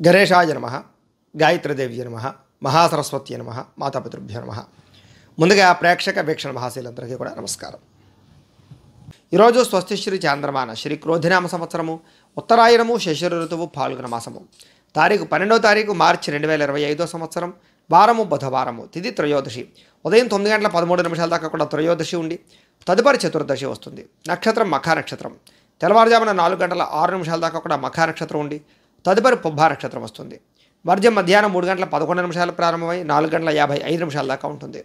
గణేశాయ నమః, గాయత్రీదేవ్య నమః, మహాసరస్వతి నమః, మాతాపితృభ్యో నమః. ముందుగా ప్రేక్షక వీక్షణ మహాశీలందరికీ కూడా నమస్కారం. ఈరోజు స్వస్తి శ్రీ చాంద్రమాన శ్రీ క్రోధినామ సంవత్సరము ఉత్తరాయణము శశిర ఋతువు పాల్గొన మాసము తారీఖు 12వ తారీఖు మార్చి 2025 సంవత్సరం వారము బుధవారము తిథి త్రయోదశి ఉదయం 9 గంటల 13 నిమిషాల దాకా కూడా త్రయోదశి ఉండి తదుపరి చతుర్దశి వస్తుంది. నక్షత్రం మఖా నక్షత్రం. తెల్లవారుజామున 4 గంటల 6 నిమిషాల దాకా కూడా మఖా నక్షత్రం ఉండి తదుపరి పుబ్బా నక్షత్రం వస్తుంది. వర్జం మధ్యాహ్నం 3 గంటల 11 నిమిషాలు ప్రారంభమై 4 గంటల 55 నిమిషాల దాకా ఉంటుంది.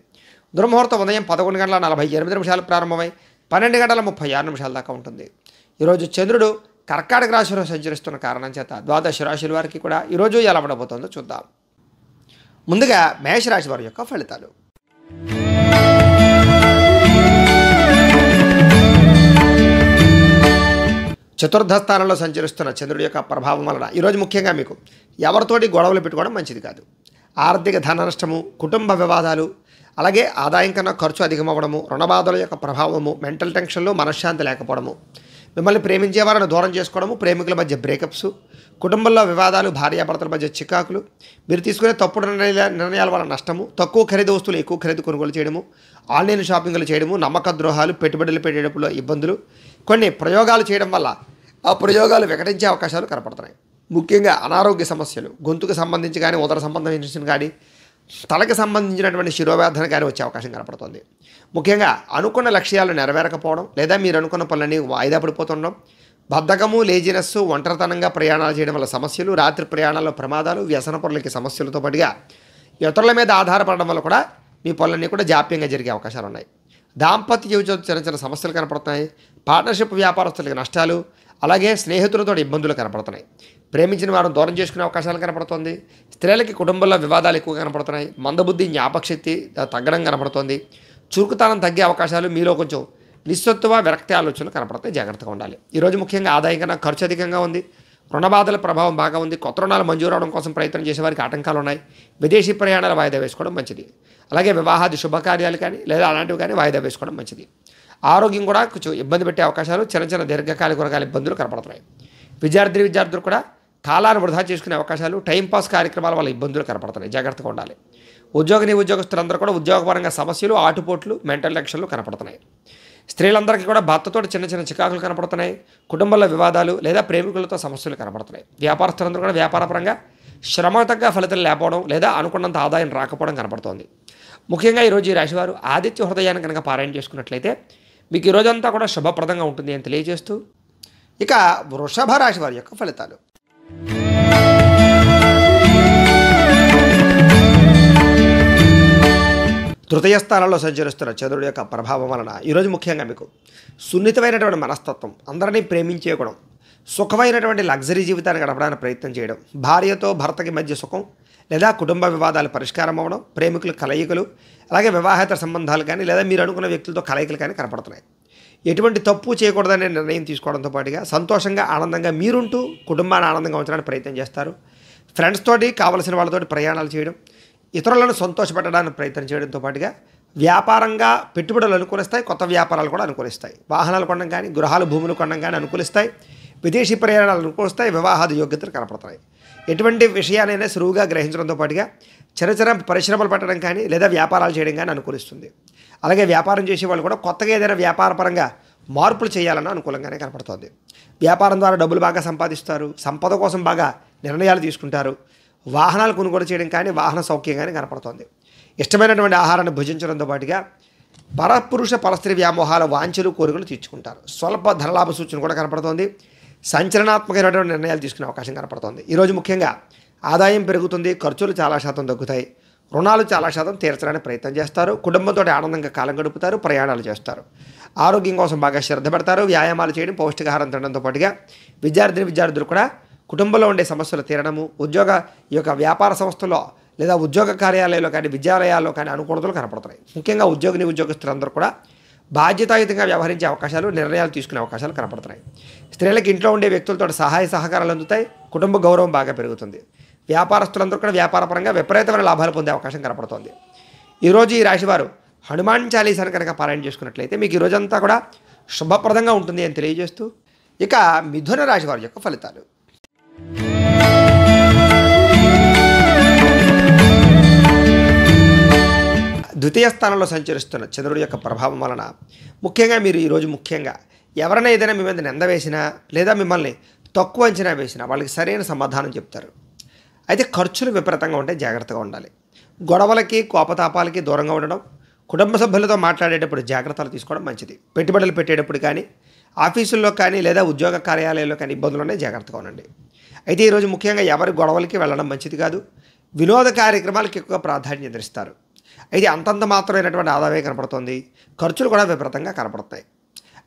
దుర్ముహూర్తం ఉదయం 11 గంటల 48 నిమిషాలు ప్రారంభమై 12 గంటల 36 నిమిషాల దాకా ఉంటుంది. ఈరోజు చంద్రుడు కర్కాటక రాశిలో సంచరిస్తున్న కారణం చేత ద్వాదశ రాశుల వారికి కూడా ఈరోజు ఎలా ఉండబోతుందో చూద్దాం. ముందుగా మేషరాశి వారి యొక్క ఫలితాలు. చతుర్థ స్థానంలో సంచరిస్తున్న చంద్రుడి యొక్క ప్రభావం వలన ఈరోజు ముఖ్యంగా మీకు ఎవరితోటి గొడవలు పెట్టుకోవడం మంచిది కాదు. ఆర్థిక ధన నష్టము, కుటుంబ వివాదాలు, అలాగే ఆదాయం కన్నా ఖర్చు అధికమవ్వడము, రుణబాధల యొక్క ప్రభావము, మెంటల్ టెన్షన్లు, మనశ్శాంతి లేకపోవడము, మిమ్మల్ని ప్రేమించే వారిని దూరం చేసుకోవడము, ప్రేమికుల మధ్య బ్రేకప్స్, కుటుంబంలో వివాదాలు, భార్యాభర్తల మధ్య చికాకులు, మీరు తీసుకునే తప్పుడు నిర్ణయాల వల్ల నష్టము, తక్కువ ఖరీదు వస్తువులు ఎక్కువ ఖరీదు కొనుగోలు చేయడము, ఆన్లైన్ షాపింగ్లు చేయడము, నమ్మక ద్రోహాలు, పెట్టుబడులు పెట్టేటప్పుడు ఇబ్బందులు, కొన్ని ప్రయోగాలు చేయడం వల్ల ఆ ప్రయోగాలు వికటించే అవకాశాలు కనపడుతున్నాయి. ముఖ్యంగా అనారోగ్య సమస్యలు, గొంతుకు సంబంధించి కానీ, ఉదర సంబంధించిన కానీ, తలకి సంబంధించినటువంటి శిరోవేదన కానీ వచ్చే అవకాశం కనపడుతుంది. ముఖ్యంగా అనుకున్న లక్ష్యాలు నెరవేరకపోవడం లేదా మీరు అనుకున్న పనులన్నీ వాయిదా పడిపోతుండడం, బద్ధకము, లేజినెస్, ఒంటరితనంగా ప్రయాణాలు చేయడం వల్ల సమస్యలు, రాత్రి ప్రయాణాల్లో ప్రమాదాలు, వ్యసన పనులకి సమస్యలతో పాటుగా ఇతరుల మీద ఆధారపడడం వల్ల కూడా మీ పనులన్నీ కూడా జాప్యంగా జరిగే అవకాశాలు ఉన్నాయి. దాంపత్య జీవితంలో చిన్న చిన్న సమస్యలు కనపడుతున్నాయి. పార్ట్నర్షిప్ వ్యాపారస్తులకి నష్టాలు, అలాగే స్నేహితులతో ఇబ్బందులు కనపడుతున్నాయి. ప్రేమించిన వారిని దూరం చేసుకునే అవకాశాలు కనపడుతుంది. స్త్రీలకి కుటుంబంలో వివాదాలు ఎక్కువ కనపడుతున్నాయి. మందబుద్ధి, జ్ఞాపకశక్తి తగ్గడం కనపడుతుంది. చురుకుతనం తగ్గే అవకాశాలు, మీలో కొంచెం నిస్సత్తువ, విరక్తి ఆలోచనలు కనపడతాయి. జాగ్రత్తగా ఉండాలి. ఈరోజు ముఖ్యంగా ఆదాయం కన్నా ఖర్చు అధికంగా ఉంది. రుణబాధల ప్రభావం బాగా ఉంది. కొత్త రుణాలు మంజూరు అవడం కోసం ప్రయత్నం చేసే వారికి ఆటంకాలు ఉన్నాయి. విదేశీ ప్రయాణాలు వాయిదా వేసుకోవడం మంచిది. అలాగే వివాహాది శుభకార్యాలు కానీ లేదా అలాంటివి కానీ వాయిదా వేసుకోవడం మంచిది. ఆరోగ్యం కూడా కొంచెం ఇబ్బంది పెట్టే అవకాశాలు, చిన్న చిన్న దీర్ఘకాలిక రకాల ఇబ్బందులు కనపడుతున్నాయి. విద్యార్థులు కూడా కాలాన్ని వృధా చేసుకునే అవకాశాలు, టైంపాస్ కార్యక్రమాల వల్ల ఇబ్బందులు కనపడుతున్నాయి. జాగ్రత్తగా ఉండాలి. ఉద్యోగస్తులందరూ కూడా ఉద్యోగపరంగా సమస్యలు, ఆటుపోట్లు, మెంటల్ టెన్షన్లు కనపడుతున్నాయి. స్త్రీలందరికీ కూడా భర్తతో చిన్న చిన్న చికాకులు కనపడుతున్నాయి. కుటుంబంలో వివాదాలు లేదా ప్రేమికులతో సమస్యలు కనపడుతున్నాయి. వ్యాపారస్తులందరూ కూడా వ్యాపారపరంగా శ్రమ తగ్గ ఫలితాలు లేకపోవడం లేదా అనుకున్నంత ఆదాయం రాకపోవడం కనపడుతోంది. ముఖ్యంగా ఈరోజు ఈ రాశివారు ఆదిత్య హృదయాన్ని కనుక పారాయణ చేసుకున్నట్లయితే మీకు ఈ రోజంతా కూడా శుభప్రదంగా ఉంటుంది అని తెలియజేస్తూ, ఇక వృషభ రాశి వారి యొక్క ఫలితాలు. తృతీయ స్థానంలో సంచరిస్తున్న చంద్రుడి యొక్క ప్రభావం వలన ఈరోజు ముఖ్యంగా మీకు సున్నితమైనటువంటి మనస్తత్వం, అందరినీ ప్రేమించే గుణం, సుఖమైనటువంటి లగ్జరీ జీవితాన్ని గడపడానికి ప్రయత్నం చేయడం, భార్యతో భర్తకి మధ్య సుఖం లేదా కుటుంబ వివాదాలు పరిష్కారం అవ్వడం, ప్రేమికుల కలయికలు, అలాగే వివాహేతర సంబంధాలు కానీ లేదా మీరు అనుకున్న వ్యక్తులతో కలయికలు కానీ కనపడుతున్నాయి. ఎటువంటి తప్పు చేయకూడదనే నిర్ణయం తీసుకోవడంతో పాటుగా సంతోషంగా, ఆనందంగా మీరుంటూ కుటుంబాన్ని ఆనందంగా ఉంచడానికి ప్రయత్నం చేస్తారు. ఫ్రెండ్స్ తోటి, కావలసిన వాళ్ళతోటి ప్రయాణాలు చేయడం, ఇతరులను సంతోషపెట్టడానికి ప్రయత్నం చేయడంతో పాటుగా వ్యాపారంగా పెట్టుబడులు అనుకూలిస్తాయి. కొత్త వ్యాపారాలు కూడా అనుకూలిస్తాయి. వాహనాలు కొనడం కానీ, గృహాలు, భూములు కొనడం కానీ అనుకూలిస్తాయి. విదేశీ ప్రయాణాలు అనుకూలిస్తాయి. వివాహాది యోగ్యతలు కనపడుతున్నాయి. ఎటువంటి విషయాలైనా సులువుగా గ్రహించడంతో పాటుగా చిన్న పరిశ్రమలు పెట్టడం కానీ లేదా వ్యాపారాలు చేయడం కానీ అనుకూలిస్తుంది. అలాగే వ్యాపారం చేసే వాళ్ళు కూడా కొత్తగా ఏదైనా వ్యాపారపరంగా మార్పులు చేయాలన్న అనుకూలంగానే కనపడుతుంది. వ్యాపారం ద్వారా డబ్బులు బాగా సంపాదిస్తారు. సంపద కోసం బాగా నిర్ణయాలు తీసుకుంటారు. వాహనాలు కొనుగోలు చేయడం కానీ, వాహన సౌఖ్యం కానీ కనపడుతుంది. ఇష్టమైనటువంటి ఆహారాన్ని భుజించడంతో పాటుగా పరపురుష పరస్త్రీ వ్యామోహాల వాంఛలు, కోరికలు తీర్చుకుంటారు. స్వల్ప ధనలాభ సూచన కూడా కనపడుతోంది. సంచలనాత్మకమైనటువంటి నిర్ణయాలు తీసుకునే అవకాశం కనపడుతోంది. ఈరోజు ముఖ్యంగా ఆదాయం పెరుగుతుంది. ఖర్చులు చాలా శాతం తగ్గుతాయి. రుణాలు చాలా శాతం తీర్చడానికి ప్రయత్నం చేస్తారు. కుటుంబంతో ఆనందంగా కాలం గడుపుతారు. ప్రయాణాలు చేస్తారు. ఆరోగ్యం కోసం బాగా శ్రద్ధ పెడతారు. వ్యాయామాలు చేయడం, పౌష్టికాహారం తినడంతో పాటుగా విద్యార్థులు కూడా కుటుంబంలో ఉండే సమస్యలు తీరడము, ఈ యొక్క వ్యాపార సంస్థల్లో లేదా ఉద్యోగ కార్యాలయాల్లో కానీ, విద్యాలయాల్లో కానీ అనుకూలతలు కనపడుతున్నాయి. ముఖ్యంగా ఉద్యోగస్తులందరూ కూడా బాధ్యతాయుతంగా వ్యవహరించే అవకాశాలు, నిర్ణయాలు తీసుకునే అవకాశాలు కనపడుతున్నాయి. స్త్రీలకు ఇంట్లో ఉండే వ్యక్తులతో సహాయ సహకారాలు అందుతాయి. కుటుంబ గౌరవం బాగా పెరుగుతుంది. వ్యాపారస్తులందరూ కూడా వ్యాపారపరంగా విపరీతమైన లాభాలు పొందే అవకాశం కనపడుతుంది. ఈరోజు ఈ రాశివారు హనుమాన్ చాలీసాను కనుక పారాయణ చేసుకున్నట్లయితే మీకు ఈ రోజంతా కూడా శుభప్రదంగా ఉంటుంది అని తెలియజేస్తూ, ఇక మిథున రాశి వారి యొక్క ఫలితాలు. ద్వితీయ స్థానంలో సంచరిస్తున్న చంద్రుడి యొక్క ప్రభావం వలన ముఖ్యంగా మీరు ఈరోజు ముఖ్యంగా ఎవరైనా ఏదైనా మీ మీద నింద వేసినా లేదా మిమ్మల్ని తక్కువ అంచనా వేసినా వాళ్ళకి సరైన సమాధానం చెప్తారు. అయితే ఖర్చులు విపరీతంగా ఉంటే జాగ్రత్తగా ఉండాలి. గొడవలకి కోపతాపాలకి దూరంగా ఉండడం, కుటుంబ సభ్యులతో మాట్లాడేటప్పుడు జాగ్రత్తలు తీసుకోవడం మంచిది. పెట్టుబడులు పెట్టేటప్పుడు కానీ ఆఫీసుల్లో కానీ లేదా ఉద్యోగ కార్యాలయాల్లో కానీ ఇబ్బందులునే జాగ్రత్తగా ఉండండి. అయితే ఈరోజు ముఖ్యంగా ఎవరి గొడవలకి వెళ్ళడం మంచిది కాదు. వినోద కార్యక్రమాలకు ఎక్కువ ప్రాధాన్యత ఇస్తారు. అయితే అంతంత మాత్రమైనటువంటి ఆదాయం కనపడుతుంది. ఖర్చులు కూడా విపరీతంగా కనపడతాయి.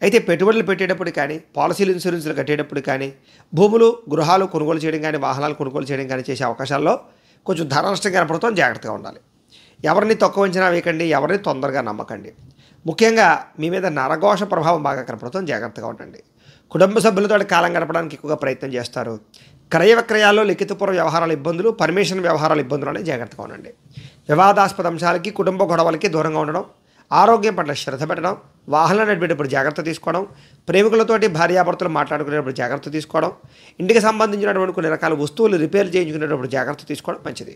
అయితే పెట్టుబడులు పెట్టేటప్పుడు కానీ పాలసీలు ఇన్సూరెన్స్లు కట్టేటప్పుడు కానీ భూములు గృహాలు కొనుగోలు చేయడం కానీ వాహనాలు కొనుగోలు చేయడం కానీ చేసే అవకాశాల్లో కొంచెం ధన నష్టం కనపడుతుంది. జాగ్రత్తగా ఉండాలి. ఎవరిని తక్కువ అంచనా వేయకండి, ఎవరిని తొందరగా నమ్మకండి. ముఖ్యంగా మీ మీద నరఘోష ప్రభావం బాగా కనపడుతుంది. జాగ్రత్తగా ఉండండి. కుటుంబ సభ్యులతో కాలం గడపడానికి ఎక్కువగా ప్రయత్నం చేస్తారు. క్రయ విక్రయాల్లో లిఖితపూర్వ వ్యవహారాల ఇబ్బందులు, పర్మిషన్ వ్యవహారాల ఇబ్బందులు అనేవి జాగ్రత్తగా ఉండండి. వివాదాస్పద అంశాలకి కుటుంబ గొడవలకి దూరంగా ఉండడం, ఆరోగ్యం పట్ల శ్రద్ధ పెట్టడం, వాహనాలు నడిపేటప్పుడు జాగ్రత్త తీసుకోవడం, ప్రేమికులతోటి భార్యాభర్తలు మాట్లాడుకునేటప్పుడు జాగ్రత్త తీసుకోవడం, ఇంటికి సంబంధించినటువంటి కొన్ని రకాల వస్తువులు రిపేర్ చేయించుకునేటప్పుడు జాగ్రత్త తీసుకోవడం మంచిది.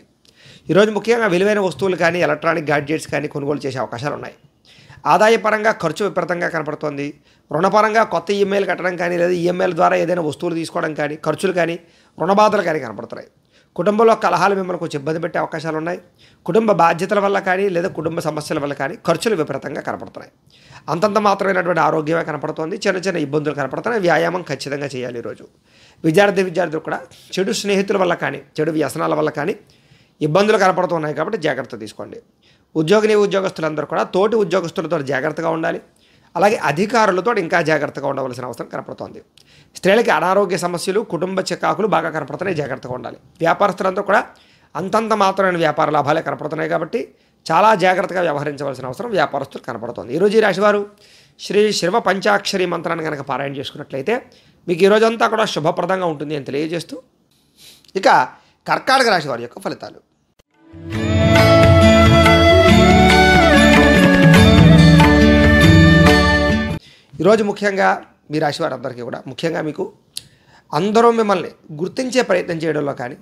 ఈరోజు ముఖ్యంగా విలువైన వస్తువులు కానీ ఎలక్ట్రానిక్ గాడ్జెట్స్ కానీ కొనుగోలు చేసే అవకాశాలు ఉన్నాయి. ఆదాయపరంగా ఖర్చు విపరీతంగా కనపడుతోంది. రుణపరంగా కొత్త ఈఎంఐలు కట్టడం కానీ లేదా ఈఎంఐల ద్వారా ఏదైనా వస్తువులు తీసుకోవడం కానీ ఖర్చులు కానీ రుణబాధలు కానీ కనపడుతున్నాయి. కుటుంబంలో కలహాలు మిమ్మల్ని కొంచెం ఇబ్బంది పెట్టే అవకాశాలు ఉన్నాయి. కుటుంబ బాధ్యతల వల్ల కానీ లేదా కుటుంబ సమస్యల వల్ల కానీ ఖర్చులు విపరీతంగా కనపడుతున్నాయి. అంతంత మాత్రమైనటువంటి ఆరోగ్యమే కనపడుతోంది. చిన్న చిన్న ఇబ్బందులు కనపడుతున్నాయి. వ్యాయామం ఖచ్చితంగా చేయాలి. ఈరోజు విద్యార్థులు కూడా చెడు స్నేహితుల వల్ల కానీ చెడు వ్యసనాల వల్ల కానీ ఇబ్బందులు కనపడుతున్నాయి కాబట్టి జాగ్రత్త తీసుకోండి. ఉద్యోగస్తులందరూ కూడా తోటి ఉద్యోగస్తులతో జాగ్రత్తగా ఉండాలి. అలాగే అధికారులతో ఇంకా జాగ్రత్తగా ఉండవలసిన అవసరం కనపడుతోంది. స్త్రీలకి అనారోగ్య సమస్యలు, కుటుంబ చికాకులు బాగా కనపడుతున్నాయి. జాగ్రత్తగా ఉండాలి. వ్యాపారస్తులందరూ కూడా అంతంత మాత్రమైన వ్యాపార లాభాలే కనపడుతున్నాయి కాబట్టి చాలా జాగ్రత్తగా వ్యవహరించవలసిన అవసరం వ్యాపారస్తులు కనపడుతోంది. ఈరోజు ఈ రాశివారు శ్రీ శివ పంచాక్షరి మంత్రాన్ని కనుక పారాయణ చేసుకున్నట్లయితే మీకు ఈ రోజంతా కూడా శుభప్రదంగా ఉంటుంది అని తెలియజేస్తూ ఇక కర్కాటక రాశి వారి యొక్క ఫలితాలు. ఈరోజు ముఖ్యంగా మీ రాశి వారందరికీ కూడా ముఖ్యంగా మీకు అందరూ మిమ్మల్ని గుర్తించే ప్రయత్నం చేయడంలో కానీ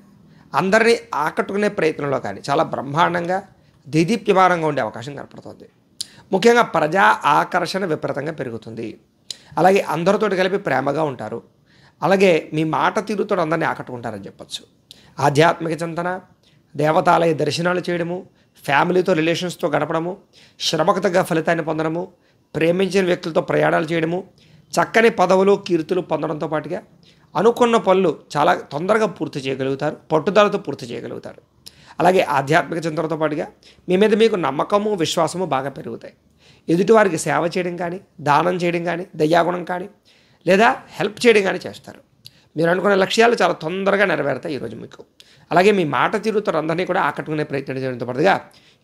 అందరినీ ఆకట్టుకునే ప్రయత్నంలో కానీ చాలా బ్రహ్మాండంగా దేదీప్యమానంగా ఉండే అవకాశం కనపడుతుంది. ముఖ్యంగా ప్రజా ఆకర్షణ విపరీతంగా పెరుగుతుంది. అలాగే అందరితోటి కలిపి ప్రేమగా ఉంటారు. అలాగే మీ మాట తీరుతో అందరినీ ఆకట్టుకుంటారని చెప్పచ్చు. ఆధ్యాత్మిక చింతన, దేవతాలయ దర్శనాలు చేయడము, ఫ్యామిలీతో రిలేషన్స్తో గడపడము, శ్రమకు తగ్గ ఫలితాన్ని పొందడము, ప్రేమించిన వ్యక్తులతో ప్రయాణాలు చేయడము, చక్కని పదవులు కీర్తులు పొందడంతో పాటుగా అనుకున్న పనులు చాలా తొందరగా పూర్తి చేయగలుగుతారు. పట్టుదలతో పూర్తి చేయగలుగుతారు. అలాగే ఆధ్యాత్మిక చింతనతో పాటుగా మీ మీద మీకు నమ్మకము విశ్వాసము బాగా పెరుగుతాయి. ఎదుటివారికి సేవ చేయడం కానీ దానం చేయడం కానీ దయాగుణం కానీ లేదా హెల్ప్ చేయడం కానీ చేస్తారు. మీరు అనుకున్న లక్ష్యాలు చాలా తొందరగా నెరవేరుతాయి ఈరోజు మీకు. అలాగే మీ మాట తీరుతో అందరినీ కూడా ఆకట్టుకునే ప్రయత్నం చేయడంతో పాటుగా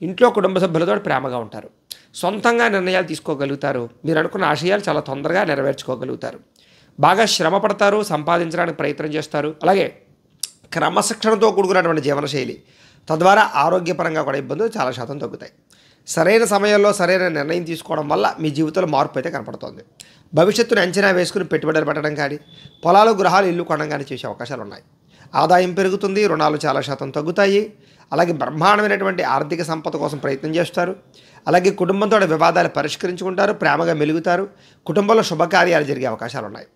ఇంట్లో కుటుంబ సభ్యులతో ప్రేమగా ఉంటారు. సొంతంగా నిర్ణయాలు తీసుకోగలుగుతారు. మీరు అనుకున్న ఆశయాలు చాలా తొందరగా నెరవేర్చుకోగలుగుతారు. బాగా శ్రమ పడతారు, సంపాదించడానికి ప్రయత్నం చేస్తారు. అలాగే క్రమశిక్షణతో కూడుకున్నటువంటి జీవనశైలి తద్వారా ఆరోగ్యపరంగా కూడా ఇబ్బందులు చాలా శాతం తగ్గుతాయి. సరైన సమయంలో సరైన నిర్ణయం తీసుకోవడం వల్ల మీ జీవితంలో మార్పు అయితే కనపడుతుంది. భవిష్యత్తును అంచనా వేసుకుని పెట్టుబడులు పెట్టడం కానీ పొలాలు గృహాలు ఇల్లు కొనడం కానీ చేసే అవకాశాలు ఉన్నాయి. ఆదాయం పెరుగుతుంది. రుణాలు చాలా శాతం తగ్గుతాయి. అలాగే బ్రహ్మాండమైనటువంటి ఆర్థిక సంపద కోసం ప్రయత్నం చేస్తారు. అలాగే కుటుంబంతో వివాదాలు పరిష్కరించుకుంటారు. ప్రేమగా మెలుగుతారు. కుటుంబంలో శుభకార్యాలు జరిగే అవకాశాలు ఉన్నాయి.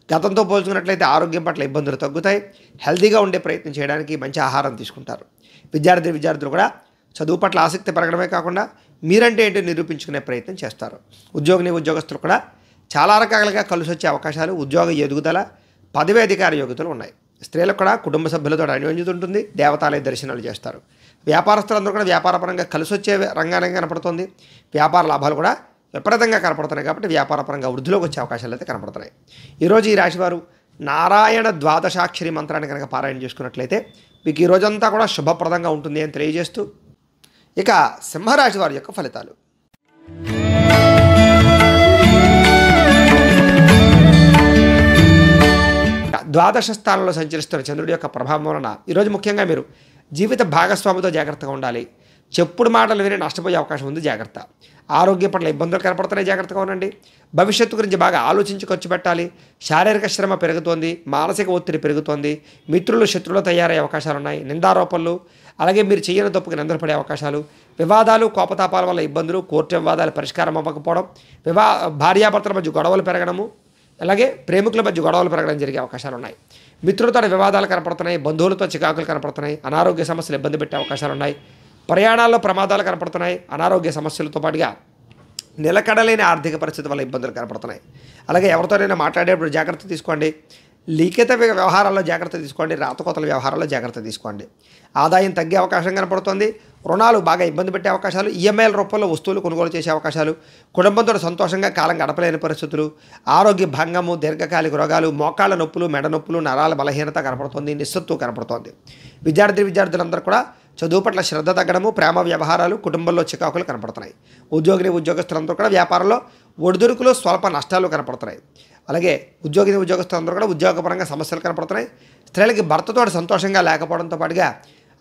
గతంతో పోల్చుకున్నట్లయితే ఆరోగ్యం పట్ల ఇబ్బందులు తగ్గుతాయి. హెల్తీగా ఉండే ప్రయత్నం చేయడానికి మంచి ఆహారం తీసుకుంటారు. విద్యార్థులు కూడా చదువు పట్ల ఆసక్తి పెరగడమే కాకుండా మీరంటే ఏంటో నిరూపించుకునే ప్రయత్నం చేస్తారు. ఉద్యోగస్తులు కూడా చాలా రకాలుగా కలిసి వచ్చే అవకాశాలు, ఉద్యోగ ఎదుగుదల, పదవి అధికార యోగ్యతలు ఉన్నాయి. స్త్రీలకు కూడా కుటుంబ సభ్యులతో అన్యోన్యత ఉంటుంది. దేవతాలయ దర్శనాలు చేస్తారు. వ్యాపారస్తులందరూ కూడా వ్యాపారపరంగా కలిసి వచ్చే రంగానే కనపడుతుంది. వ్యాపార లాభాలు కూడా విపరీతంగా కనపడుతున్నాయి కాబట్టి వ్యాపారపరంగా వృద్ధిలోకి వచ్చే అవకాశాలు అయితే కనపడుతున్నాయి. ఈరోజు ఈ రాశివారు నారాయణ ద్వాదశాక్షరి మంత్రాన్ని కనుక పారాయణ చేసుకున్నట్లయితే మీకు ఈ రోజంతా కూడా శుభప్రదంగా ఉంటుంది అని తెలియజేస్తూ ఇక సింహరాశి వారి యొక్క ఫలితాలు. ద్వాదశ స్థానంలో సంచరిస్తున్న చంద్రుడి యొక్క ప్రభావం వలన ఈరోజు ముఖ్యంగా మీరు జీవిత భాగస్వామితో జాగ్రత్తగా ఉండాలి. చెప్పుడు మాటలు విని నష్టపోయే అవకాశం ఉంది. జాగ్రత్త. ఆరోగ్య పట్ల ఇబ్బందులు కనపడుతున్నాయి. జాగ్రత్తగా ఉండండి. భవిష్యత్తు గురించి బాగా ఆలోచించి ఖర్చు పెట్టాలి. శారీరక శ్రమ పెరుగుతోంది. మానసిక ఒత్తిడి పెరుగుతోంది. మిత్రులు శత్రువులు తయారయ్యే అవకాశాలు ఉన్నాయి. నిందారోపణలు అలాగే మీరు చేయని తప్పుకి నిందపడే అవకాశాలు, వివాదాలు కోపతాపాల వల్ల ఇబ్బందులు, కోర్టు వివాదాలు పరిష్కారం అవ్వకపోవడం, భార్యాభర్తల మధ్య గొడవలు పెరగడము, అలాగే ప్రేమికుల మధ్య గొడవలు పెరగడం జరిగే అవకాశాలు ఉన్నాయి. మిత్రులతో వివాదాలు కనపడుతున్నాయి, బంధువులతో చికాకులు కనపడుతున్నాయి, అనారోగ్య సమస్యలు ఇబ్బంది పెట్టే అవకాశాలు ఉన్నాయి. ప్రయాణాల్లో ప్రమాదాలు కనపడుతున్నాయి, అనారోగ్య సమస్యలతో పాటుగా నిలకడలేని ఆర్థిక పరిస్థితి వల్ల ఇబ్బందులు కనపడుతున్నాయి. అలాగే ఎవరితోనైనా మాట్లాడేటప్పుడు జాగ్రత్త తీసుకోండి. లిఖిత వ్యవహారాల్లో జాగ్రత్త తీసుకోండి, రాతకోతల వ్యవహారాల్లో జాగ్రత్త తీసుకోండి. ఆదాయం తగ్గే అవకాశం కనపడుతుంది. రుణాలు బాగా ఇబ్బంది పెట్టే అవకాశాలు, ఈఎంఐల రూపంలో వస్తువులు కొనుగోలు చేసే అవకాశాలు, కుటుంబంతో సంతోషంగా కాలం గడపలేని పరిస్థితులు, ఆరోగ్య భంగము, దీర్ఘకాలిక రోగాలు, మోకాళ్ళ నొప్పులు, మెడ నొప్పులు, నరాల బలహీనత కనపడుతుంది, నిస్సత్తువ కనపడుతోంది. విద్యార్థులందరూ కూడా చదువు పట్ల శ్రద్ధ తగ్గడము, ప్రేమ వ్యవహారాలు, కుటుంబంలో చికాకులు కనపడుతున్నాయి. ఉద్యోగస్తులందరూ కూడా వ్యాపారంలో ఒడిదుడుకులు, స్వల్ప నష్టాలు కనపడుతున్నాయి. అలాగే ఉద్యోగస్తులందరూ కూడా ఉద్యోగపరంగా సమస్యలు కనపడుతున్నాయి. స్త్రీలకి భర్తతో సంతోషంగా లేకపోవడంతో పాటుగా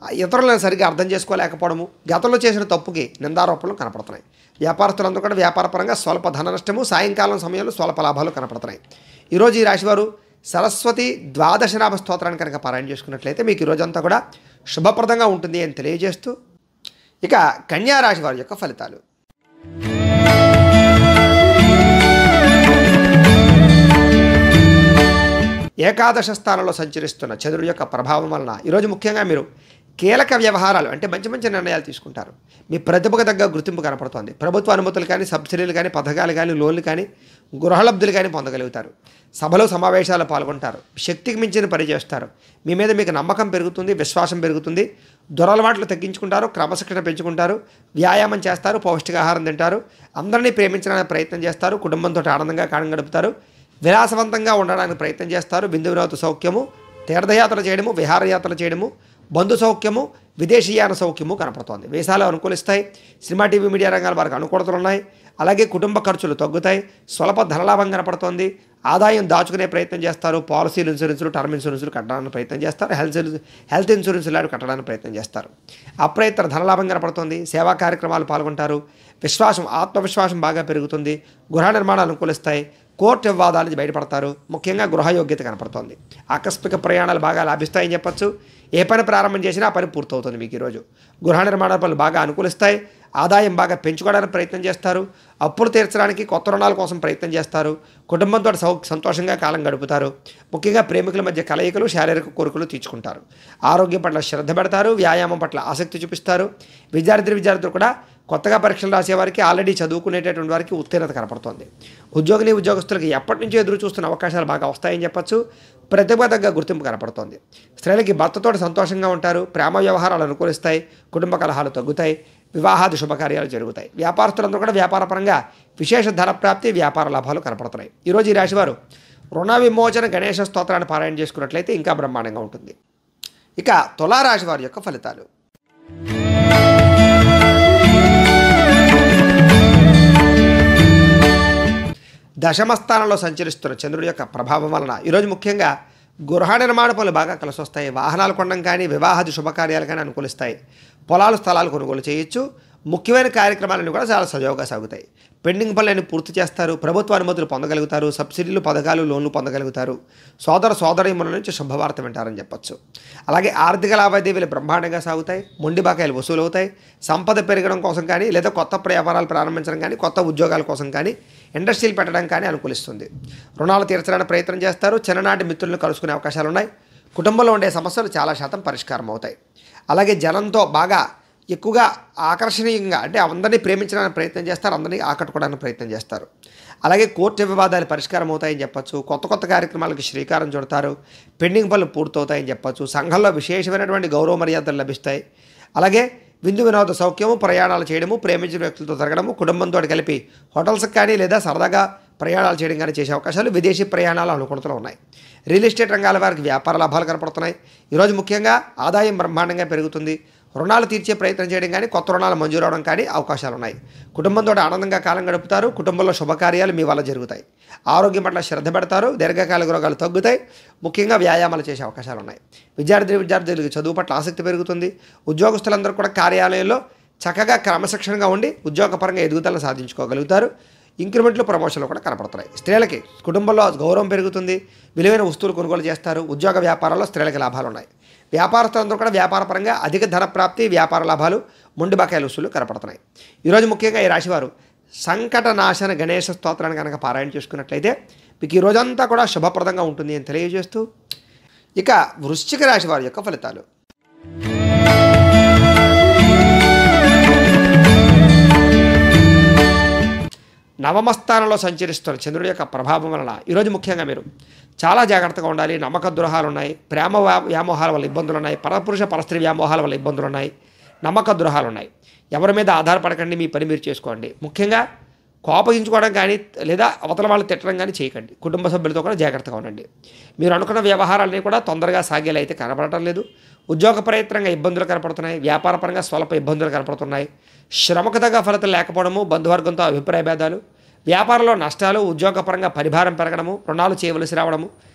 ఇతరులను సరిగ్గా అర్థం చేసుకోలేకపోవడము, గతంలో చేసిన తప్పుకి నిందారోపణలు కనపడుతున్నాయి. వ్యాపారస్తులందరూ కూడా వ్యాపారపరంగా స్వల్ప ధన నష్టము, సాయంకాలం సమయంలో స్వల్ప లాభాలు కనపడుతున్నాయి. ఈరోజు ఈ రాశివారు సరస్వతి ద్వాదశనామ స్తోత్రాన్ని కనుక పారాయణ చేసుకున్నట్లయితే మీకు ఈరోజంతా కూడా శుభప్రదంగా ఉంటుంది అని తెలియజేస్తూ, ఇక కన్యా రాశి వారి యొక్క ఫలితాలు. ఏకాదశ స్థానంలో సంచరిస్తున్న చంద్రుడి యొక్క ప్రభావం వలన ఈరోజు ముఖ్యంగా మీరు కీలక వ్యవహారాలు అంటే మంచి మంచి నిర్ణయాలు తీసుకుంటారు. మీ ప్రతిభకు తగ్గ గుర్తింపు కనపడుతోంది. ప్రభుత్వ అనుమతులు కానీ, సబ్సిడీలు కానీ, పథకాలు కానీ, లోన్లు కానీ, గృహలబ్ధులు కానీ పొందగలుగుతారు. సభలో సమావేశాలు పాల్గొంటారు. శక్తికి మించిన పని చేస్తారు. మీ మీద మీకు నమ్మకం పెరుగుతుంది, విశ్వాసం పెరుగుతుంది. దురలవాట్లు తగ్గించుకుంటారు, క్రమశిక్షణ పెంచుకుంటారు, వ్యాయామం చేస్తారు, పౌష్టికాహారం తింటారు, అందరినీ ప్రేమించడానికి ప్రయత్నం చేస్తారు, కుటుంబంతో ఆనందంగా కాలం గడుపుతారు, విలాసవంతంగా ఉండడానికి ప్రయత్నం చేస్తారు. బిందు వినోద సౌఖ్యము, తీర్థయాత్రలు చేయడము, విహారయాత్రలు చేయడము, బంధు సౌఖ్యము, విదేశీయాన సౌఖ్యము కనపడుతోంది. వేసాలు అనుకూలిస్తాయి. సినిమా, టీవీ, మీడియా రంగాల వారికి అనుకూలతలు ఉన్నాయి. అలాగే కుటుంబ ఖర్చులు తగ్గుతాయి. స్వల్ప ధనలాభం కనపడుతోంది. ఆదాయం దాచుకునే ప్రయత్నం చేస్తారు. పాలసీలు, ఇన్సూరెన్సులు, టర్మ్ ఇన్సూరెన్సులు కట్టడానికి ప్రయత్నం చేస్తారు. హెల్త్ ఇన్సూరెన్స్ లాంటి కట్టడానికి ప్రయత్నం చేస్తారు. అప్రయత్న ధనలాభం కనపడుతుంది. సేవా కార్యక్రమాలు పాల్గొంటారు. ఆత్మవిశ్వాసం బాగా పెరుగుతుంది. గృహ నిర్మాణాలు అనుకూలిస్తాయి. కోర్టు వివాదాల నుంచి బయటపడతారు. ముఖ్యంగా గృహయోగ్యత కనపడుతోంది. ఆకస్మిక ప్రయాణాలు బాగా లాభిస్తాయని చెప్పచ్చు. ఏ పని ప్రారంభం చేసినా ఆ పని పూర్తవుతుంది. మీకు ఈరోజు గృహ నిర్మాణ పనులు బాగా అనుకూలిస్తాయి. ఆదాయం బాగా పెంచుకోవడానికి ప్రయత్నం చేస్తారు. అప్పులు తీర్చడానికి కొత్త రుణాల కోసం ప్రయత్నం చేస్తారు. కుటుంబంతో సంతోషంగా కాలం గడుపుతారు. ముఖ్యంగా ప్రేమికుల మధ్య కలయికలు, శారీరక కోరికలు తీర్చుకుంటారు. ఆరోగ్యం పట్ల శ్రద్ధ పెడతారు. వ్యాయామం పట్ల ఆసక్తి చూపిస్తారు. విద్యార్థులు కూడా కొత్తగా పరీక్షలు రాసేవారికి, ఆల్రెడీ చదువుకునేటటువంటి వారికి ఉత్తీర్ణత కనపడుతోంది. ఉద్యోగస్తులకి ఎప్పటి నుంచో ఎదురు చూస్తున్న అవకాశాలు బాగా వస్తాయని చెప్పచ్చు. ప్రతిభ తగ్గ గుర్తింపు కనపడుతోంది. స్త్రీలకి భర్తతో సంతోషంగా ఉంటారు. ప్రేమ వ్యవహారాలు అనుకూలిస్తాయి. కుటుంబ కలహాలు తగ్గుతాయి. వివాహాది శుభకార్యాలు జరుగుతాయి. వ్యాపారస్తులందరూ కూడా వ్యాపారపరంగా విశేష ధన ప్రాప్తి, వ్యాపార లాభాలు కనపడుతున్నాయి. ఈరోజు ఈ రాశివారు రుణ విమోచన గణేశ స్తోత్రాన్ని పారాయణ చేసుకున్నట్లయితే ఇంకా బ్రహ్మాండంగా ఉంటుంది. ఇక తులారాశి వారి యొక్క ఫలితాలు. దశమ స్థానంలో సంచరిస్తున్న చంద్రుడి యొక్క ప్రభావం వలన ఈరోజు ముఖ్యంగా గృహ నిర్మాణ పనులు బాగా కలిసి వస్తాయి. వాహనాలు కొనడం కానీ, వివాహాది శుభకార్యాలు కానీ అనుకూలిస్తాయి. పొలాలు, స్థలాలు కొనుగోలు చేయొచ్చు. ముఖ్యమైన కార్యక్రమాలన్నీ కూడా చాలా సజావుగా సాగుతాయి. పెండింగ్ పనులన్నీ పూర్తి చేస్తారు. ప్రభుత్వ అనుమతులు పొందగలుగుతారు. సబ్సిడీలు, పథకాలు, లోన్లు పొందగలుగుతారు. సోదరీమణుల నుంచి శుభవార్త వింటారని చెప్పచ్చు. అలాగే ఆర్థిక లావాదేవీలు బ్రహ్మాండంగా సాగుతాయి. మొండి బకాయిలు వసూలు అవుతాయి. సంపద పెరగడం కోసం కానీ, లేదా కొత్త వ్యాపారాలు ప్రారంభించడం కానీ, కొత్త ఉద్యోగాల కోసం కానీ, ఇండస్ట్రీలు పెట్టడం కానీ అనుకూలిస్తుంది. రుణాలు తీర్చడానికి ప్రయత్నం చేస్తారు. చిన్ననాటి మిత్రులను కలుసుకునే అవకాశాలు ఉన్నాయి. కుటుంబంలో ఉండే సమస్యలు చాలా శాతం పరిష్కారం అవుతాయి. అలాగే జనంతో బాగా ఎక్కువగా ఆకర్షణీయంగా అంటే అందరినీ ప్రేమించడానికి ప్రయత్నం చేస్తారు. అందరినీ ఆకట్టుకోవడానికి ప్రయత్నం చేస్తారు. అలాగే కోర్టు వివాదాలు పరిష్కారం అవుతాయని చెప్పచ్చు. కొత్త కార్యక్రమాలకు శ్రీకారం చుడతారు. పెండింగ్ పనులు పూర్తవుతాయని చెప్పచ్చు. సంఘంలో విశేషమైనటువంటి గౌరవ మర్యాదలు లభిస్తాయి. అలాగే విందు వినోద సౌఖ్యము, ప్రయాణాలు చేయడము, ప్రేమించిన వ్యక్తులతో తిరగడము, కుటుంబంతో కలిపి హోటల్స్కి కానీ, లేదా సరదాగా ప్రయాణాలు చేయడం కానీ చేసే అవకాశాలు, విదేశీ ప్రయాణాలు అనుకూలతలు ఉన్నాయి. రియల్ ఎస్టేట్ రంగాల వారికి వ్యాపార లాభాలు కనపడుతున్నాయి. ఈరోజు ముఖ్యంగా ఆదాయం బ్రహ్మాండంగా పెరుగుతుంది. రుణాలు తీర్చే ప్రయత్నం చేయడం కానీ, కొత్త రుణాలు మంజూరు అవడం కానీ అవకాశాలు ఉన్నాయి. కుటుంబంతో ఆనందంగా కాలం గడుపుతారు. కుటుంబంలో శుభకార్యాలు మీ వల్ల జరుగుతాయి. ఆరోగ్యం పట్ల శ్రద్ధ పెడతారు. దీర్ఘకాలిక రోగాలు తగ్గుతాయి. ముఖ్యంగా వ్యాయామాలు చేసే అవకాశాలు ఉన్నాయి. విద్యార్థులకు చదువు పట్ల ఆసక్తి పెరుగుతుంది. ఉద్యోగస్తులందరూ కూడా కార్యాలయంలో చక్కగా క్రమశిక్షణగా ఉండి ఉద్యోగపరంగా ఎదుగుదలను సాధించుకోగలుగుతారు. ఇంక్రిమెంట్లు, ప్రమోషన్లు కూడా కనపడుతున్నాయి. స్త్రీలకి కుటుంబంలో గౌరవం పెరుగుతుంది. విలువైన వస్తువులు కొనుగోలు చేస్తారు. ఉద్యోగ వ్యాపారాల్లో స్త్రీలకి లాభాలు ఉన్నాయి. వ్యాపారస్తులందరూ కూడా వ్యాపారపరంగా అధిక ధన ప్రాప్తి, వ్యాపార లాభాలు, మొండి బకాయిల వసూళ్లు కనపడుతున్నాయి. ఈరోజు ముఖ్యంగా ఈ రాశివారు సంకటనాశన గణేశ స్తోత్రాన్ని కనుక పారాయణ చేసుకున్నట్లయితే మీకు ఈ రోజంతా కూడా శుభప్రదంగా ఉంటుంది అని తెలియజేస్తూ, ఇక వృశ్చిక రాశి వారి యొక్క ఫలితాలు. నవమ స్థానంలో సంచరిస్తున్న చంద్రుడి యొక్క ప్రభావం వలన ఈరోజు ముఖ్యంగా మీరు చాలా జాగ్రత్తగా ఉండాలి. నమ్మక ద్రోహాలు ఉన్నాయి, ప్రేమ వ్యామోహాల వల్ల ఇబ్బందులు ఉన్నాయి, పరపురుష పరస్త్రీ వ్యామోహాల వల్ల ఇబ్బందులు ఉన్నాయి, నమ్మక ద్రోహాలు ఉన్నాయి. ఎవరి మీద ఆధారపడకండి, మీ పని మీరు చేసుకోండి. ముఖ్యంగా కోపగించుకోవడం కానీ లేదా అవతల వాళ్ళు తిట్టడం కానీ చేయకండి. కుటుంబ సభ్యులతో కూడా జాగ్రత్తగా ఉండండి. మీరు అనుకున్న వ్యవహారాలన్నీ కూడా తొందరగా సాగేలా అయితే కనపడటం లేదు. ఉద్యోగ ప్రయత్నంగా ఇబ్బందులు కనపడుతున్నాయి, వ్యాపారపరంగా స్వల్ప ఇబ్బందులు కనపడుతున్నాయి, శ్రమకు తగ్గ ఫలితం లేకపోవడము, బంధువర్గంతో అభిప్రాయ భేదాలు, వ్యాపారంలో నష్టాలు, ఉద్యోగపరంగా పరిభారం పెరగడము, రుణాలు చేయవలసి రావడము,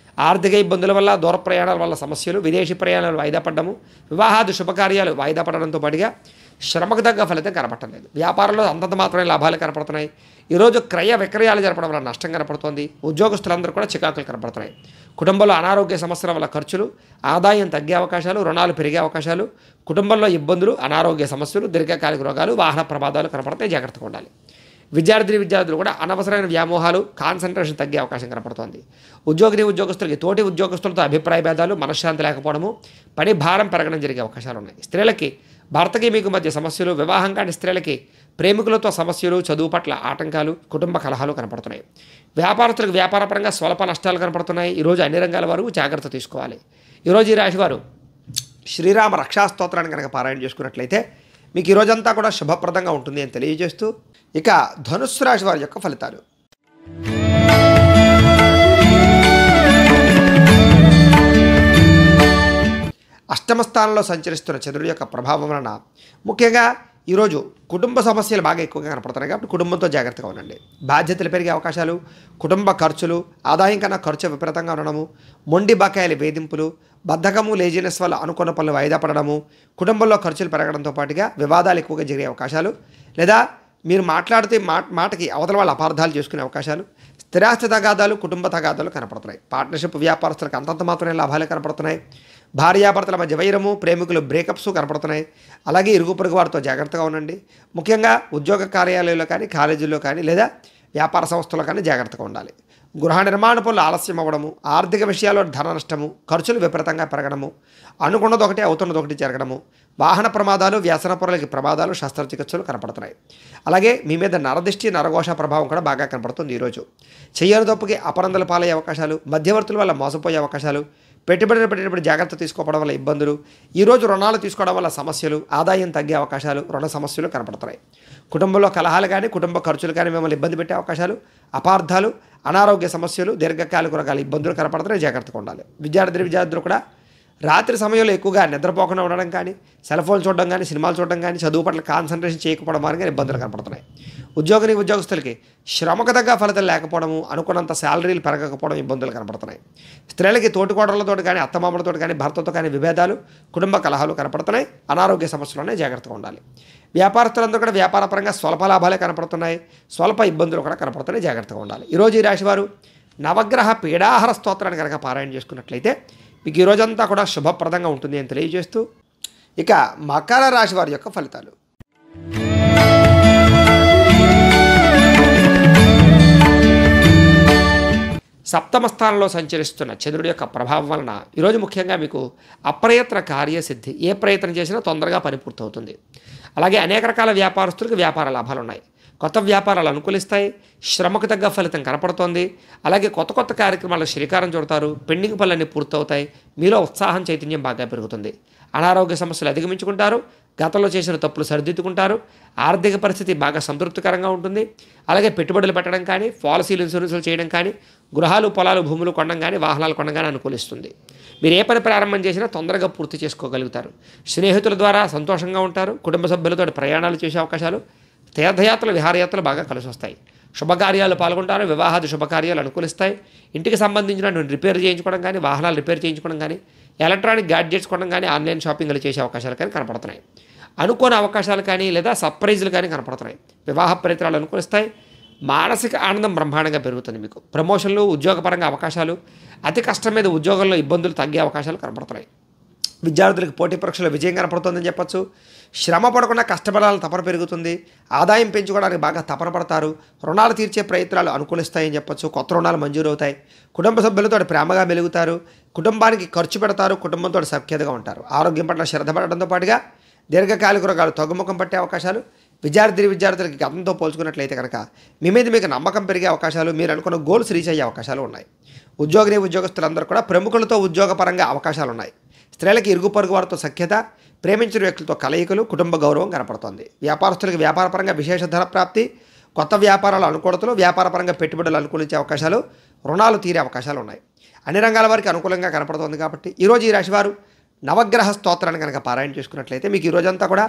ఆర్థిక ఇబ్బందుల వల్ల, దూర ప్రయాణాల వల్ల సమస్యలు, విదేశీ ప్రయాణాలు వాయిదా పడడము, వివాహాది శుభకార్యాలు వాయిదా పడడంతో పాటుగా శ్రమకు తగ్గ ఫలితం కనపడటం లేదు. వ్యాపారంలో అంతంత మాత్రమే లాభాలు కనపడుతున్నాయి. ఈరోజు క్రయ విక్రయాలు జరపడం వల్ల నష్టం కనపడుతోంది. ఉద్యోగస్తులందరూ కూడా చికాకులు కనపడుతున్నాయి. కుటుంబంలో అనారోగ్య సమస్యల వల్ల ఖర్చులు, ఆదాయం తగ్గే అవకాశాలు, రుణాలు పెరిగే అవకాశాలు, కుటుంబంలో ఇబ్బందులు, అనారోగ్య సమస్యలు, దీర్ఘకాలిక రోగాలు, వాహన ప్రమాదాలు కనపడతాయి. జాగ్రత్తగా ఉండాలి. విద్యార్థులు కూడా అనవసరమైన వ్యామోహాలు, కాన్సన్ట్రేషన్ తగ్గే అవకాశం కనపడుతోంది. ఉద్యోగస్తులకి తోటి ఉద్యోగస్తులతో అభిప్రాయ భేదాలు, మనశ్శాంతి లేకపోవడము, పని భారం పెరగడం జరిగే అవకాశాలు ఉన్నాయి. స్త్రీలకి భర్తకి మీకు మధ్య సమస్యలు, వివాహం కాని స్త్రీలకి ప్రేమికులతో సమస్యలు, చదువు పట్ల ఆటంకాలు, కుటుంబ కలహాలు కనపడుతున్నాయి. వ్యాపారస్తులకు వ్యాపారపరంగా స్వల్ప నష్టాలు కనపడుతున్నాయి. ఈరోజు అన్ని రంగాల వారు జాగ్రత్త తీసుకోవాలి. ఈరోజు ఈ రాశివారు శ్రీరామ రక్షాస్తోత్రాన్ని కనుక పారాయణ చేసుకున్నట్లయితే మీకు ఈ రోజంతా కూడా శుభప్రదంగా ఉంటుంది అని తెలియజేస్తూ, ఇక ధనుస్సు రాశి వారి యొక్క ఫలితాలు. అష్టమ స్థానంలో సంచరిస్తున్న చంద్రుడి యొక్క ప్రభావం వలన ముఖ్యంగా ఈరోజు కుటుంబ సమస్యలు బాగా ఎక్కువగా కనపడుతున్నాయి. కాబట్టి కుటుంబంతో జాగ్రత్తగా ఉండండి. బాధ్యతలు పెరిగే అవకాశాలు, కుటుంబ ఖర్చులు, ఆదాయం కన్నా ఖర్చు విపరీతంగా ఉండడము, మొండి బకాయిల వేధింపులు, బద్ధకము, లేజినెస్ వల్ల అనుకున్న పనులు వాయిదా పడడము, కుటుంబంలో ఖర్చులు పెరగడంతో పాటుగా వివాదాలు ఎక్కువగా జరిగే అవకాశాలు, లేదా మీరు మాట్లాడితే మాటకి అవతల వాళ్ళు అపార్థాలు చేసుకునే అవకాశాలు, స్థిరాస్తి తగాదాలు, కుటుంబ తగాదాలు కనపడుతున్నాయి. పార్ట్నర్షిప్ వ్యాపారస్తులకు అంతంత మాత్రమే లాభాలు కనపడుతున్నాయి. భార్యాభర్తల మధ్య వైరము, ప్రేమికులు బ్రేకప్స్ కనపడుతున్నాయి. అలాగే ఇరుగు పొరుగు వారితో జాగ్రత్తగా ఉండండి. ముఖ్యంగా ఉద్యోగ కార్యాలయాల్లో కానీ, కాలేజీల్లో కానీ, లేదా వ్యాపార సంస్థల్లో కానీ జాగ్రత్తగా ఉండాలి. గృహ నిర్మాణ పనులు ఆలస్యం అవ్వడము, ఆర్థిక విషయాల్లో ధన నష్టము, ఖర్చులు విపరీతంగా పెరగడము, అనుకున్నది ఒకటి అవుతున్నది ఒకటి జరగడము, వాహన ప్రమాదాలు, వ్యసన పొరలకి ప్రమాదాలు, శస్త్రచికిత్సలు కనపడుతున్నాయి. అలాగే మీ మీద నరదిష్టి, నరఘోష ప్రభావం కూడా బాగా కనపడుతుంది. ఈరోజు చెయ్యని తప్పుకి అపరందలు పాలయ్యే అవకాశాలు, మధ్యవర్తుల వల్ల మోసపోయే అవకాశాలు, పెట్టుబడులు పెట్టేటప్పుడు జాగ్రత్త తీసుకోవడం వల్ల ఇబ్బందులు, ఈరోజు రుణాలు తీసుకోవడం వల్ల సమస్యలు, ఆదాయం తగ్గే అవకాశాలు, రుణ సమస్యలు కనపడుతున్నాయి. కుటుంబంలో కలహాలు కానీ, కుటుంబ ఖర్చులు కానీ మిమ్మల్ని ఇబ్బంది పెట్టే అవకాశాలు, అపార్థాలు, అనారోగ్య సమస్యలు, దీర్ఘకాలిక రకాల ఇబ్బందులు కనపడుతున్నాయి. జాగ్రత్తగా ఉండాలి. విద్యార్థులు కూడా రాత్రి సమయంలో ఎక్కువగా నిద్రపోకుండా ఉండడం కానీ, సెల్ ఫోన్ చూడడం కానీ, సినిమాలు చూడడం కానీ, చదువు పట్ల కాన్సన్ట్రేషన్ చేయకపోవడం కానీ ఇబ్బందులు కనపడుతున్నాయి. ఉద్యోగస్తులకి శ్రమకు తగ్గ ఫలితం లేకపోవడము, అనుకున్నంత శాలరీలు పెరగకపోవడం ఇబ్బందులు కనపడుతున్నాయి. స్త్రీలకి తోటికోడలతో కానీ, అత్తమామలతో కానీ, భర్తతో కానీ విభేదాలు, కుటుంబ కలహాలు కనపడుతున్నాయి. అనారోగ్య సమస్యలునే జాగ్రత్తగా ఉండాలి. వ్యాపారస్తులందరూ కూడా వ్యాపారపరంగా స్వల్ప లాభాలే కనపడుతున్నాయి. స్వల్ప ఇబ్బందులు కూడా కనపడుతున్నాయి. జాగ్రత్తగా ఉండాలి. ఈరోజు ఈ రాశివారు నవగ్రహ పీడాహార స్తోత్రాన్ని కనుక పారాయణ చేసుకున్నట్లయితే మీకు ఈ రోజంతా కూడా శుభప్రదంగా ఉంటుంది అని తెలియజేస్తూ, ఇక మకర రాశి వారి యొక్క ఫలితాలు. సప్తమ స్థానంలో సంచరిస్తున్న చంద్రుడి యొక్క ప్రభావం వలన ఈరోజు ముఖ్యంగా మీకు అప్రయత్న కార్యసిద్ధి, ఏ ప్రయత్నం చేసినా తొందరగా పని పూర్తవుతుంది. అలాగే అనేక రకాల వ్యాపారస్తులకు వ్యాపార లాభాలు ఉన్నాయి. కొత్త వ్యాపారాలు అనుకూలిస్తాయి. శ్రమకు తగ్గ ఫలితం కనపడుతోంది. అలాగే కొత్త కార్యక్రమాలకు శ్రీకారం చుడతారు. పెండింగ్ పనులన్నీ పూర్తవుతాయి. మీలో ఉత్సాహం, చైతన్యం బాగా పెరుగుతుంది. అనారోగ్య సమస్యలు అధిగమించుకుంటారు. గతంలో చేసిన తప్పులు సరిదిద్దుకుంటారు. ఆర్థిక పరిస్థితి బాగా సంతృప్తికరంగా ఉంటుంది. అలాగే పెట్టుబడులు పెట్టడం కానీ, పాలసీలు, ఇన్సూరెన్సులు చేయడం కానీ, గృహాలు, పొలాలు, భూములు కొనడం కానీ, వాహనాలు కొనడం కానీ అనుకూలిస్తుంది. మీరు ఏ పని ప్రారంభం చేసినా తొందరగా పూర్తి చేసుకోగలుగుతారు. స్నేహితుల ద్వారా సంతోషంగా ఉంటారు. కుటుంబ సభ్యులతో ప్రయాణాలు చేసే అవకాశాలు, తీర్థయాత్రలు, విహారయాత్రలు బాగా కలిసి వస్తాయి. శుభకార్యాలు పాల్గొంటారు. వివాహాది శుభకార్యాలు అనుకూలిస్తాయి. ఇంటికి సంబంధించిన రిపేర్ చేయించుకోవడం కానీ, వాహనాలు రిపేర్ చేయించుకోవడం కానీ, ఎలక్ట్రానిక్ గ్యాడ్జెట్స్ కొనడం కానీ, ఆన్లైన్ షాపింగ్లు చేసే అవకాశాలు కానీ కనపడుతున్నాయి. అనుకోని అవకాశాలు కానీ, లేదా సర్ప్రైజులు కానీ కనపడుతున్నాయి. వివాహ ప్రయత్నాలు అనుకూలిస్తాయి. మానసిక ఆనందం బ్రహ్మాండంగా పెరుగుతుంది. మీకు ప్రమోషన్లు, ఉద్యోగపరంగా అవకాశాలు, అతి కష్టం మీద ఉద్యోగంలో ఇబ్బందులు తగ్గే అవకాశాలు కనపడుతున్నాయి. విద్యార్థులకు పోటీ పరీక్షలో విజయం కనపడుతుందని చెప్పొచ్చు. శ్రమ పడకుండా కష్టపడాలని తపన పెరుగుతుంది. ఆదాయం పెంచుకోవడానికి బాగా తపన పడతారు. రుణాలు తీర్చే ప్రయత్నాలు అనుకూలిస్తాయని చెప్పొచ్చు. కొత్త రుణాలు మంజూరు అవుతాయి. కుటుంబ సభ్యులతో ప్రేమగా మెలుగుతారు. కుటుంబానికి ఖర్చు పెడతారు. కుటుంబంతో సఖ్యతగా ఉంటారు. ఆరోగ్యం పట్ల శ్రద్ధ పడడంతో పాటుగా దీర్ఘకాలిక రోగాలు తగ్గుముఖం పట్టే అవకాశాలు. విద్యార్థులకి గతంతో పోల్చుకున్నట్లయితే కనుక మీ మీద మీకు నమ్మకం పెరిగే అవకాశాలు, మీరు అనుకున్న గోల్స్ రీచ్ అయ్యే అవకాశాలు ఉన్నాయి. ఉద్యోగస్తులందరూ కూడా ప్రముఖులతో ఉద్యోగపరంగా అవకాశాలు ఉన్నాయి. స్త్రీలకి ఇరుగు పొరుగు వారితో సఖ్యత, ప్రేమించిన వ్యక్తులతో కలయికలు, కుటుంబ గౌరవం కనపడుతోంది. వ్యాపారస్తులకు వ్యాపారపరంగా విశేష ధన ప్రాప్తి, కొత్త వ్యాపారాల అనుకూలతలు, వ్యాపారపరంగా పెట్టుబడులు అనుకూలించే అవకాశాలు, రుణాలు తీరే అవకాశాలు ఉన్నాయి. అన్ని రంగాల వారికి అనుకూలంగా కనపడుతోంది. కాబట్టి ఈరోజు ఈ రాశివారు నవగ్రహ స్తోత్రాన్ని కనుక పారాయణ చేసుకున్నట్లయితే మీకు ఈ రోజంతా కూడా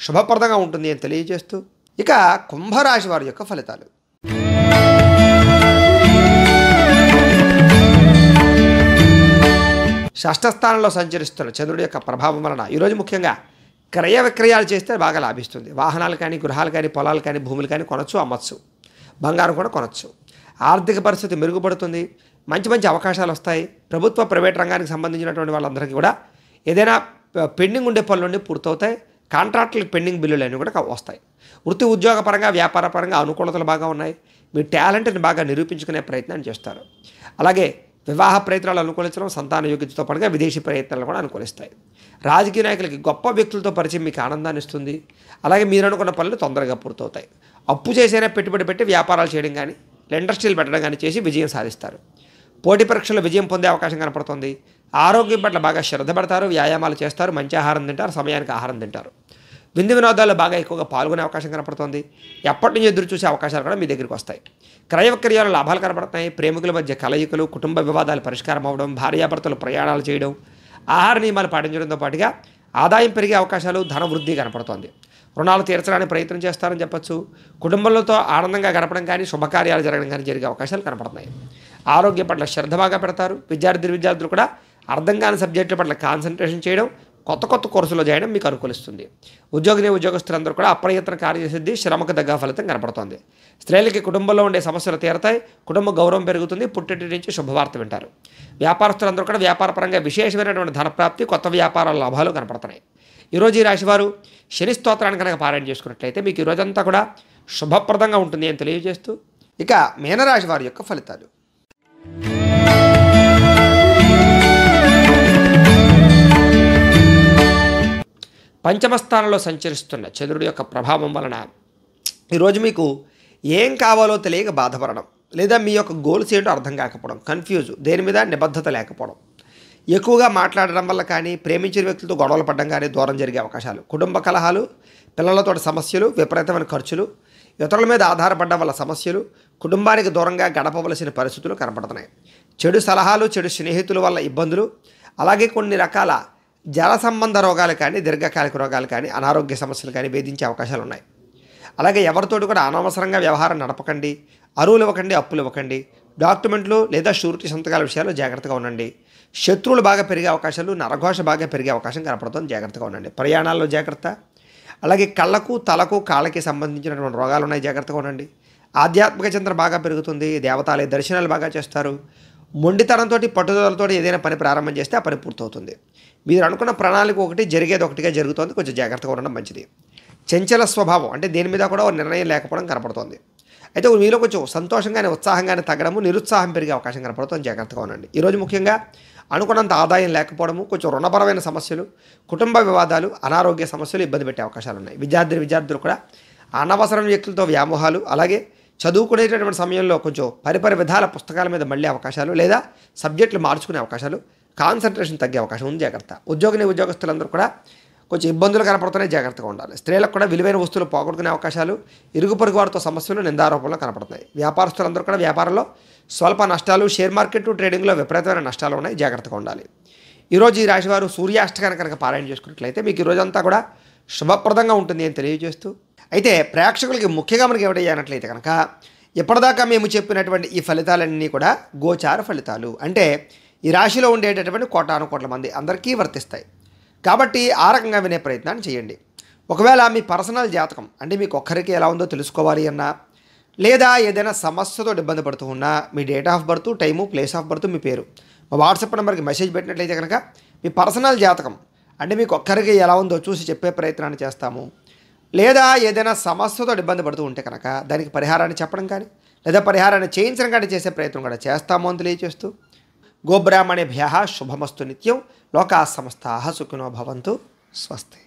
శుభప్రదంగా ఉంటుంది అని తెలియజేస్తూ, ఇక కుంభరాశి వారి యొక్క ఫలితాలు. షష్ఠస్థానంలో సంచరిస్తున్న చంద్రుడి యొక్క ప్రభావం వలన ఈరోజు ముఖ్యంగా క్రయ విక్రయాలు చేస్తే బాగా లాభిస్తుంది. వాహనాలు కానీ, గృహాలు కానీ, పొలాలు కానీ, భూములు కానీ కొనొచ్చు, అమ్మచ్చు. బంగారం కూడా కొనొచ్చు. ఆర్థిక పరిస్థితి మెరుగుపడుతుంది. మంచి మంచి అవకాశాలు వస్తాయి. ప్రభుత్వ ప్రైవేట్ రంగానికి సంబంధించినటువంటి వాళ్ళందరికీ కూడా ఏదైనా పెండింగ్ ఉండే పనులన్నీ పూర్తవుతాయి. కాంట్రాక్టులకు పెండింగ్ బిల్లులు అన్నీ కూడా వస్తాయి. వృత్తి ఉద్యోగపరంగా, వ్యాపారపరంగా అనుకూలతలు బాగా ఉన్నాయి. మీ టాలెంట్ని బాగా నిరూపించుకునే ప్రయత్నాన్ని చేస్తారు. అలాగే వివాహ ప్రయత్నాలు అనుకూలించడం, సంతాన యోగ్యతతో పాటుగా విదేశీ ప్రయత్నాలు కూడా అనుకూలిస్తాయి. రాజకీయ నాయకులకి గొప్ప వ్యక్తులతో పరిచయం మీకు ఆనందాన్ని ఇస్తుంది. అలాగే మీరు అనుకున్న పనులు తొందరగా పూర్తవుతాయి. అప్పు చేసైనా పెట్టుబడి పెట్టి వ్యాపారాలు చేయడం కానీ, ఇండస్ట్రీలు పెట్టడం కానీ చేసి విజయం సాధిస్తారు. పోటీ పరీక్షల్లో విజయం పొందే అవకాశం కనపడుతుంది. ఆరోగ్యం పట్ల బాగా శ్రద్ధ పడతారు. వ్యాయామాలు చేస్తారు. మంచి ఆహారం తింటారు. సమయానికి ఆహారం తింటారు. విందు వినోదాల్లో బాగా ఎక్కువగా పాల్గొనే అవకాశం కనపడుతుంది. ఎప్పటి నుంచి ఎదురు చూసే అవకాశాలు కూడా మీ దగ్గరికి వస్తాయి. క్రయ విక్రయాలు లాభాలు కనపడుతున్నాయి. ప్రేమికుల మధ్య కలయికలు, కుటుంబ వివాదాలు పరిష్కారం అవ్వడం, భార్యాభర్తలు ప్రయాణాలు చేయడం, ఆహార నియమాలు పాటించడంతో పాటుగా ఆదాయం పెరిగే అవకాశాలు, ధన వృద్ధి కనపడుతోంది. రుణాలు తీర్చడానికి ప్రయత్నం చేస్తారని చెప్పొచ్చు. కుటుంబంతో ఆనందంగా గడపడం కానీ, శుభకార్యాలు జరగడం కానీ జరిగే అవకాశాలు కనపడుతున్నాయి. ఆరోగ్యం పట్ల శ్రద్ధ బాగా పెడతారు. విద్యార్థులు కూడా అర్థం కాని సబ్జెక్టుల పట్ల కాన్సన్ట్రేషన్ చేయడం, కొత్త కోర్సులో చేయడం మీకు అనుకూలిస్తుంది. ఉద్యోగస్తులందరూ కూడా అప్రయత్న కార్యసిద్ధి, శ్రమకు తగ్గ ఫలితం కనపడుతోంది. స్త్రీలకి కుటుంబంలో ఉండే సమస్యలు తీరతాయి. కుటుంబ గౌరవం పెరుగుతుంది. పుట్టింటి నుంచి శుభవార్త వింటారు. వ్యాపారస్తులందరూ కూడా వ్యాపారపరంగా విశేషమైనటువంటి ధనప్రాప్తి, కొత్త వ్యాపారాల లాభాలు కనపడుతున్నాయి. ఈరోజు ఈ రాశివారు శని స్తోత్రాన్ని కనుక పారాయణ చేసుకున్నట్లయితే మీకు ఈ రోజంతా కూడా శుభప్రదంగా ఉంటుంది అని తెలియజేస్తూ, ఇక మీనరాశి వారి యొక్క ఫలితాలు. పంచమ స్థానంలో సంచరిస్తున్న చంద్రుడి యొక్క ప్రభావం వలన ఈరోజు మీకు ఏం కావాలో తెలియక బాధపడడం, లేదా మీ యొక్క గోల్స్ ఏంటో అర్థం కాకపోవడం, కన్ఫ్యూజ్, దేని మీద నిబద్ధత లేకపోవడం, ఎక్కువగా మాట్లాడడం వల్ల కానీ, ప్రేమించిన వ్యక్తులతో గొడవలు పడడం కానీ దూరం జరిగే అవకాశాలు, కుటుంబ కలహాలు, పిల్లలతో సమస్యలు, విపరీతమైన ఖర్చులు, ఇతరుల మీద ఆధారపడడం వల్ల సమస్యలు, కుటుంబానికి దూరంగా గడపవలసిన పరిస్థితులు కనపడుతున్నాయి. చెడు సలహాలు, చెడు స్నేహితుల వల్ల ఇబ్బందులు, అలాగే కొన్ని రకాల జల సంబంధ రోగాలు కానీ, దీర్ఘకాలిక రోగాలు కానీ, అనారోగ్య సమస్యలు కానీ వేధించే అవకాశాలు ఉన్నాయి. అలాగే ఎవరితోటి కూడా అనవసరంగా వ్యవహారం నడపకండి. అరువులు ఇవ్వకండి, అప్పులు ఇవ్వకండి. డాక్యుమెంట్లు లేదా షూరిటీ సంతకాల విషయాల్లో జాగ్రత్తగా ఉండండి. శత్రువులు బాగా పెరిగే అవకాశాలు, నరఘోష బాగా పెరిగే అవకాశం కనపడుతుంది. జాగ్రత్తగా ఉండండి. ప్రయాణాల్లో జాగ్రత్త. అలాగే కళ్ళకు, తలకు, కాళ్ళకి సంబంధించినటువంటి రోగాలు ఉన్నాయి. జాగ్రత్తగా ఉండండి. ఆధ్యాత్మిక చింతన బాగా పెరుగుతుంది. దేవతాలయ దర్శనాలు బాగా చేస్తారు. మొండితనంతో, పట్టుదలతో ఏదైనా పని ప్రారంభం చేస్తే ఆ పని పూర్తవుతుంది. మీరు అనుకున్న ప్రణాళిక ఒకటి, జరిగేది ఒకటిగా జరుగుతుంది. కొంచెం జాగ్రత్తగా ఉండడం మంచిది. చంచల స్వభావం, అంటే దేని మీద కూడా నిర్ణయం లేకపోవడం కనపడుతుంది. అయితే మీలో కొంచెం సంతోషంగానే, ఉత్సాహంగానే తగ్గడము, నిరుత్సాహం పెరిగే అవకాశం కనపడుతుంది. జాగ్రత్తగా ఉండండి. ఈరోజు ముఖ్యంగా అనుకున్నంత ఆదాయం లేకపోవడము, కొంచెం రుణపరమైన సమస్యలు, కుటుంబ వివాదాలు, అనారోగ్య సమస్యలు ఇబ్బంది పెట్టే అవకాశాలు ఉన్నాయి. విద్యార్థులు కూడా అనవసరం వ్యక్తులతో వ్యామోహాలు, అలాగే చదువుకునేటటువంటి సమయంలో కొంచెం పరిపరి విధాల పుస్తకాల మీద మళ్ళీ అవకాశాలు, లేదా సబ్జెక్టులు మార్చుకునే అవకాశాలు, కాన్సన్ట్రేషన్ తగ్గే అవకాశం ఉంది. జాగ్రత్త. ఉద్యోగస్తులందరూ కూడా కొంచెం ఇబ్బందులు కనపడుతున్నాయి. జాగ్రత్తగా ఉండాలి. స్త్రీలకు కూడా విలువైన వస్తువులు పోగొట్టుకునే అవకాశాలు, ఇరుగు పొరుగు వారితో సమస్యలు, నిందారోపణలు కనపడుతున్నాయి. వ్యాపారస్తులందరూ కూడా వ్యాపారంలో స్వల్ప నష్టాలు, షేర్ మార్కెట్, ట్రేడింగ్లో విపరీతమైన నష్టాలు ఉన్నాయి. జాగ్రత్తగా ఉండాలి. ఈరోజు ఈ రాశివారు సూర్యాష్టకాన్ని కనుక పారాయణ చేసుకున్నట్లయితే మీకు ఈ రోజంతా కూడా శుభప్రదంగా ఉంటుంది అని తెలియజేస్తూ, అయితే ప్రేక్షకులకి ముఖ్యంగా మనకి ఏమిటయ్యానట్లయితే కనుక ఇప్పటిదాకా మేము చెప్పినటువంటి ఈ ఫలితాలన్నీ కూడా గోచార ఫలితాలు, అంటే ఈ రాశిలో ఉండేటటువంటి కోటానుకోట్ల మంది అందరికీ వర్తిస్తాయి. కాబట్టి ఆ రకంగా వినే ప్రయత్నాన్ని చేయండి. ఒకవేళ మీ పర్సనల్ జాతకం, అంటే మీకు ఒక్కరికి ఎలా ఉందో తెలుసుకోవాలి అన్నా, లేదా ఏదైనా సమస్యతో ఇబ్బంది పడుతూ ఉన్నా, మీ date of birth, time, place of birth, మీ పేరు మా వాట్సాప్ నెంబర్కి మెసేజ్ పెట్టినట్లయితే కనుక మీ పర్సనల్ జాతకం అంటే మీకు ఒక్కరికి ఎలా ఉందో చూసి చెప్పే ప్రయత్నాన్ని చేస్తాము. లేదా ఏదైనా సమస్యతో ఇబ్బంది పడుతూ ఉంటే కనుక దానికి పరిహారాన్ని చెప్పడం కానీ లేదా పరిహారాన్ని చేయించడం కానీ చేసే ప్రయత్నం కూడా చేస్తాము అని తెలియజేస్తూ, గోబ్రాహ్మణేభ్యః శుభమస్తు నిత్యం. లోకాః సమస్తాః సుఖినో భవంతు. స్వస్తి.